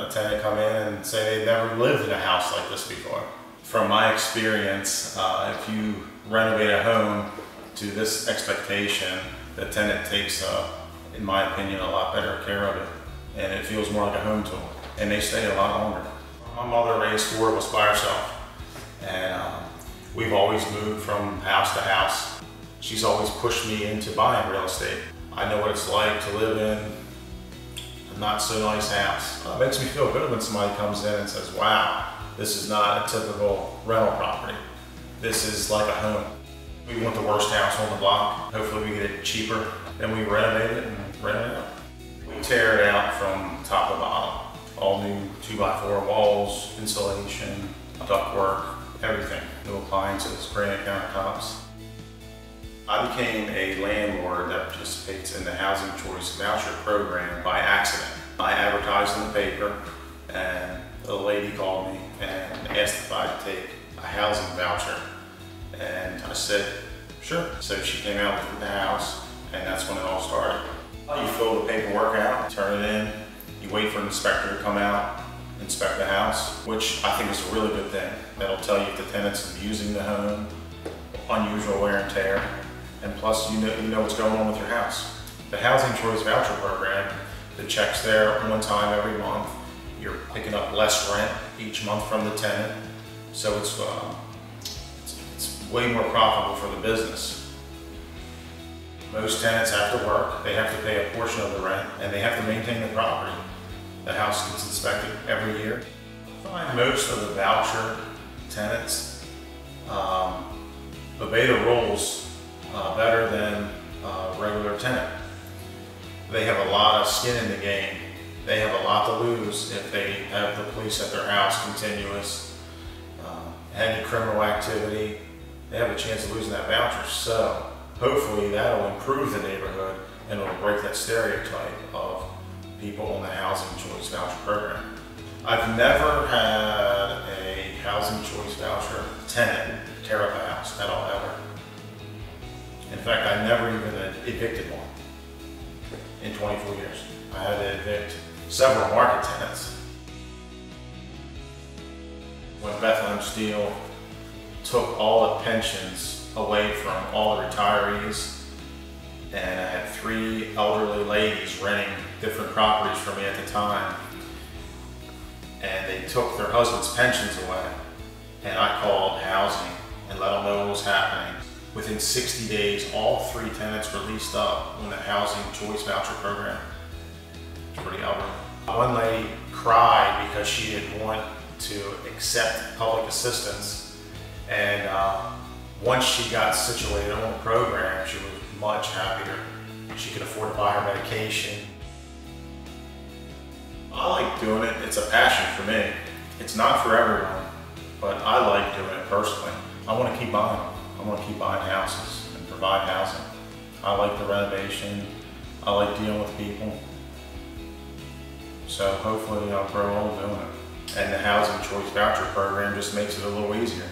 a tenant come in and say they've never lived in a house like this before. From my experience, if you renovate a home to this expectation, the tenant takes, in my opinion, a lot better care of it, and it feels more like a home to them, and they stay a lot longer. My mother raised 4 of us by herself, and we've always moved from house to house. She's always pushed me into buying real estate. I know what it's like to live in a not so nice house. It makes me feel good when somebody comes in and says, wow, this is not a typical rental property. This is like a home. We want the worst house on the block. Hopefully we get it cheaper, then we renovate it and rent it out. We tear it out from top to bottom. All new 2x4 walls, insulation, ductwork, everything. New appliances, granite countertops. I became a landlord that participates in the Housing Choice Voucher program by accident. I advertised in the paper, and a lady called me and asked if I'd take a housing voucher. And I said, sure. So she came out with the house, and that's when it all started. You fill the paperwork out, turn it in, you wait for an inspector to come out, inspect the house, which I think is a really good thing. That'll tell you if the tenant's abusing the home, unusual wear and tear, and plus you know what's going on with your house. The Housing Choice Voucher program, the check's there one time every month. You're picking up less rent each month from the tenant, so it's way more profitable for the business. Most tenants have to work, they have to pay a portion of the rent, and they have to maintain the property. The house gets inspected every year. I find most of the voucher tenants obey the rules better than a regular tenant. They have a lot of skin in the game. They have a lot to lose if they have the police at their house continuous, any criminal activity. They have a chance of losing that voucher. So hopefully that'll improve the neighborhood and it'll break that stereotype of people on the Housing Choice Voucher program. I've never had a Housing Choice Voucher tenant tear up a house at all, ever. In fact, I never even evicted one in 24 years. I had to evict several market tenants. When Bethlehem Steel took all the pensions away from all the retirees, and I had 3 elderly ladies renting different properties from me at the time, and they took their husbands' pensions away, and I called housing and let them know what was happening. Within 60 days, all 3 tenants were leased up in the Housing Choice Voucher program. It's pretty elderly. One lady cried because she didn't want to accept public assistance, and once she got situated on the program, she was much happier. She could afford to buy her medication. I like doing it. It's a passion for me. It's not for everyone, but I like doing it personally. I want to keep buying them. I want to keep buying houses and provide housing. I like the renovation. I like dealing with people. So hopefully I'll grow old doing it. And the Housing Choice Voucher program just makes it a little easier.